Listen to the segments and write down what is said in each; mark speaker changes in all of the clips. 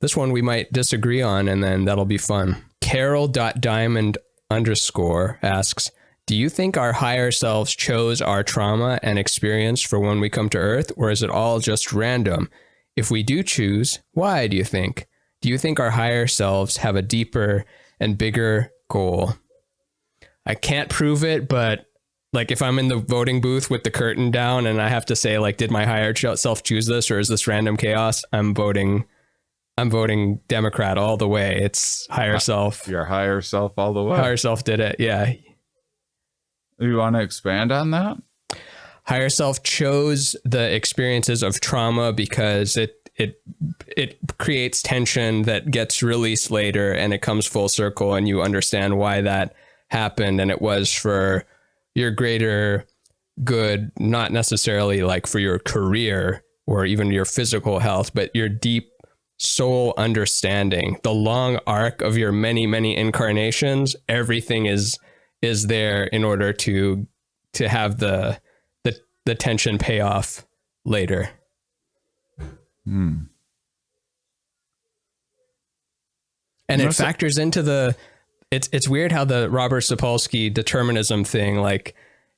Speaker 1: This one we might disagree on, and then that'll be fun. Carol.diamond_ asks, do you think our higher selves chose our trauma and experience for when we come to Earth, or is it all just random? If we do choose, why do you think? Do you think our higher selves have a deeper and bigger goal? I can't prove it, but like if I'm in the voting booth with the curtain down and I have to say, like, did my higher self choose this, or is this random chaos? I'm voting Democrat all the way. It's higher self.
Speaker 2: Your higher self all the way.
Speaker 1: Higher self did it. Yeah.
Speaker 2: You want to expand on that?
Speaker 1: Higher self chose the experiences of trauma because it creates tension that gets released later, and it comes full circle, and you understand why that happened, and it was for your greater good, not necessarily like for your career or even your physical health, but your deep soul understanding, the long arc of your many, many incarnations. Everything is there in order to have the tension pay off later. And it factors into it's weird how the Robert Sapolsky determinism thing, like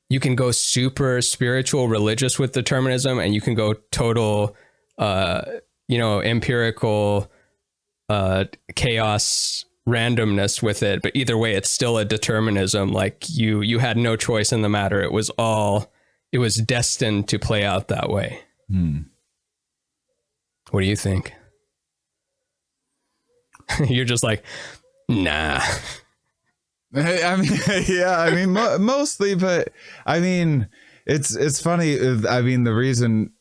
Speaker 1: you can go super spiritual religious with determinism, and you can go total empirical chaos randomness with it, but either way it's still a determinism. Like you had no choice in the matter. It was destined to play out that way. What do you think? You're just like, nah.
Speaker 2: I mean, yeah, I mean, mostly, but I mean, it's funny. I mean, the reason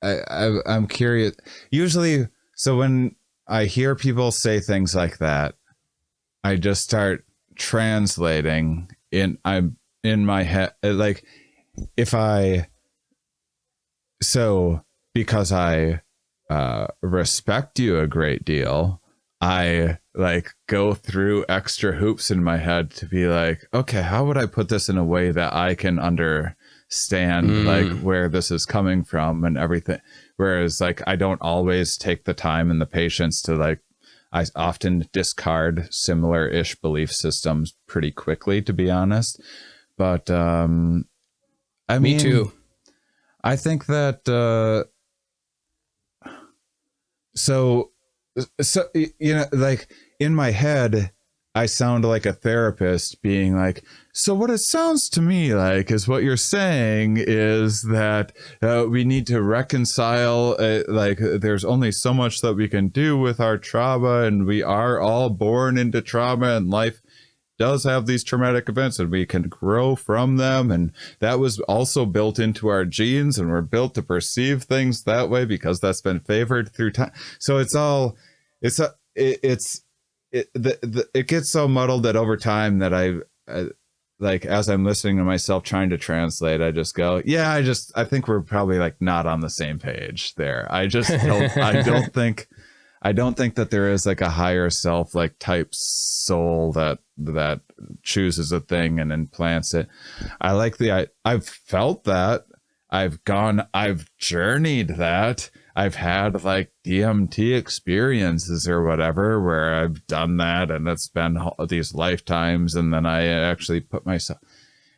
Speaker 2: I'm curious usually. So when I hear people say things like that, I just start translating I'm in my head. Like because I respect you a great deal, I like go through extra hoops in my head to be like, okay, how would I put this in a way that I can understand like where this is coming from and everything. Whereas like, I don't always take the time and the patience to like, I often discard similar ish belief systems pretty quickly, to be honest. But, me
Speaker 1: too.
Speaker 2: I think that, so, like in my head, I sound like a therapist being like, so what it sounds to me like is what you're saying is that we need to reconcile, like there's only so much that we can do with our trauma, and we are all born into trauma, and life does have these traumatic events and we can grow from them, and that was also built into our genes, and we're built to perceive things that way because that's been favored through time. So it gets so muddled that over time that I like, as I'm listening to myself trying to translate, I just go, yeah, I think we're probably like not on the same page there. I just don't, I don't think that there is like a higher self, like type soul that chooses a thing and implants it. I've felt that. I've journeyed that. I've had like DMT experiences or whatever where I've done that, and it's been these lifetimes, and then I actually put myself,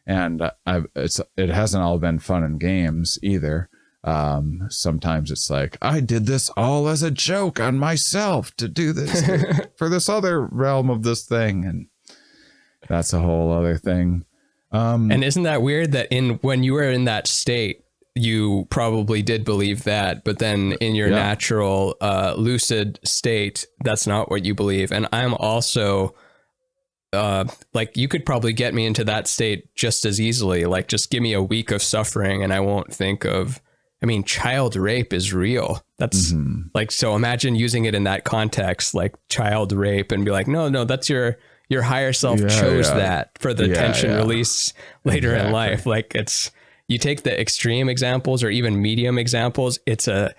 Speaker 2: and it hasn't all been fun and games either. Sometimes it's like, I did this all as a joke on myself to do this for this other realm of this thing, and that's a whole other thing.
Speaker 1: And isn't that weird that when you were in that state, you probably did believe that, but then in your natural lucid state, that's not what you believe. And I'm also like, you could probably get me into that state just as easily. Like, just give me a week of suffering and I won't think of, I mean, child rape is real. That's like, so imagine using it in that context, like child rape, and be like, no, that's your higher self chose that for the tension release later in life. Like, you take the extreme examples or even medium examples, it's an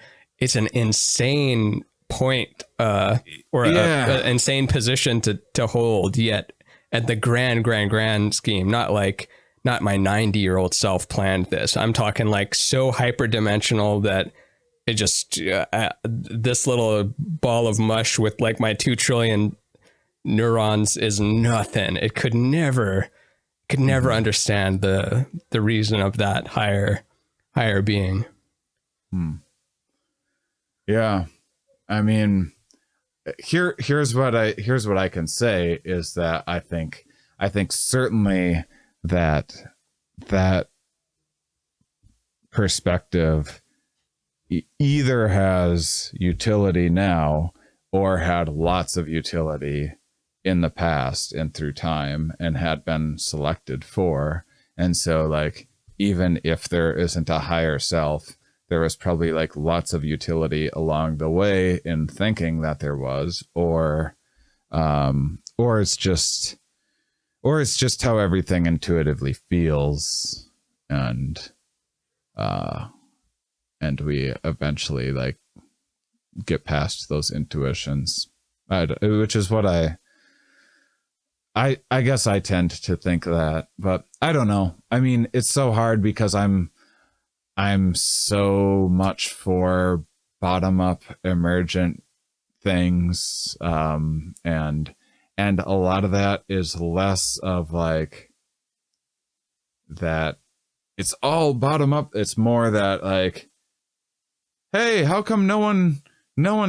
Speaker 1: insane point or an insane position to hold, yet at the grand scheme, not my 90-year-old self planned this. I'm talking like so hyperdimensional that it just this little ball of mush with like my 2 trillion neurons is nothing. It could never understand the reason of that higher being.
Speaker 2: Yeah. I mean, here's what I can say is that I think certainly that perspective either has utility now or had lots of utility in the past and through time and had been selected for. And so like, even if there isn't a higher self, there was probably like lots of utility along the way in thinking that there was, or it's just how everything intuitively feels. And we eventually like get past those intuitions, which is what I guess I tend to think that, but I don't know. I mean, it's so hard because I'm so much for bottom up emergent things. And a lot of that is less of like that it's all bottom up. It's more that like, hey, how come no one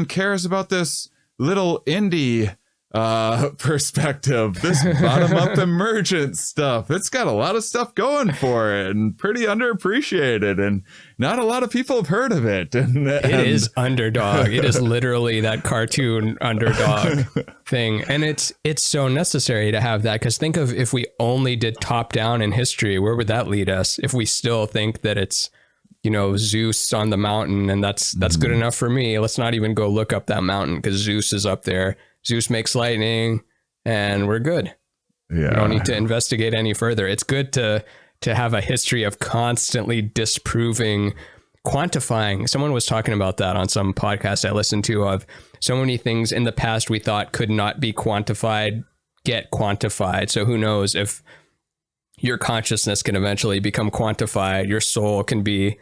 Speaker 2: cares about this little indie perspective, this bottom up emergent stuff? It's got a lot of stuff going for it and pretty underappreciated, and not a lot of people have heard of it. And
Speaker 1: it is underdog. It is literally that cartoon underdog thing, and it's so necessary to have that, because think of if we only did top down in history, where would that lead us? If we still think that it's, you know, Zeus on the mountain and that's good enough for me, let's not even go look up that mountain because Zeus is up there. Zeus makes lightning and we're good. Yeah. We don't need to investigate any further. It's good to have a history of constantly disproving, quantifying. Someone was talking about that on some podcast I listened to, of so many things in the past we thought could not be quantified, get quantified. So who knows if your consciousness can eventually become quantified, your soul can be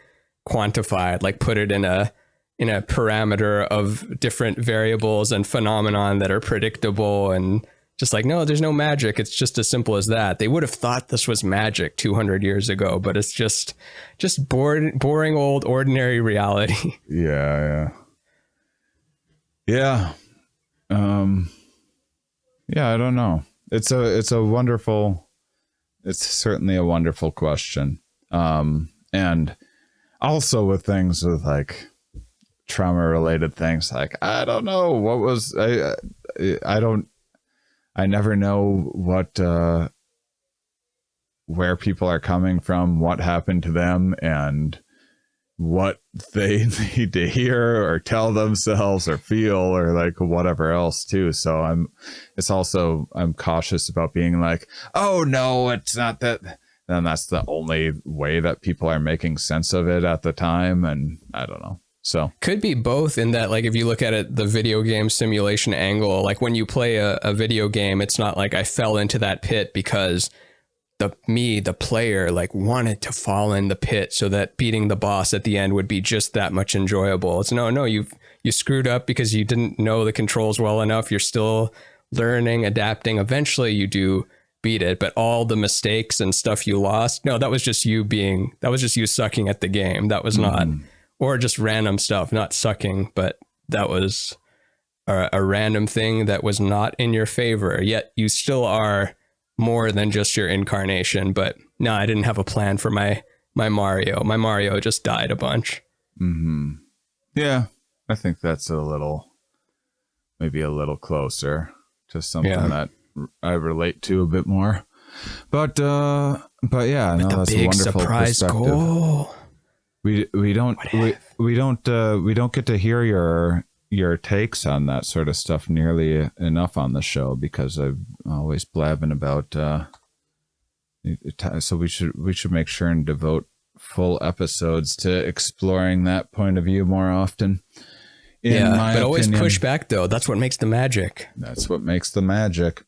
Speaker 1: quantified, like put it in a parameter of different variables and phenomenon that are predictable, and just like, no, there's no magic. It's just as simple as that. They would have thought this was magic 200 years ago, but it's just boring old ordinary reality.
Speaker 2: Yeah. Yeah. I don't know. It's certainly a wonderful question. And also with things with like trauma related things, like I don't know what was I never know what where people are coming from, what happened to them, and what they need to hear or tell themselves or feel or like whatever else too. So I'm cautious about being like, oh no, it's not that. And that's the only way that people are making sense of it at the time. And I don't know. So
Speaker 1: could be both, in that, like, if you look at it, the video game simulation angle, like when you play a video game, it's not like I fell into that pit because the player, like wanted to fall in the pit so that beating the boss at the end would be just that much enjoyable. It's no, you screwed up because you didn't know the controls well enough. You're still learning, adapting. Eventually you do beat it, but all the mistakes and stuff you lost, no, that was just you sucking at the game. That was not, or just random stuff, not sucking, but that was a random thing that was not in your favor, yet you still are more than just your incarnation. But no, I didn't have a plan for my Mario. My Mario just died a bunch.
Speaker 2: Yeah, I think that's maybe a little closer to something that I relate to a bit more. But yeah, no, that's a wonderful
Speaker 1: surprise
Speaker 2: perspective.
Speaker 1: Goal.
Speaker 2: We don't get to hear your takes on that sort of stuff nearly enough on the show, because I'm always blabbing about so we should make sure and devote full episodes to exploring that point of view more often.
Speaker 1: But always push back though. That's what makes the magic.
Speaker 2: That's what makes the magic.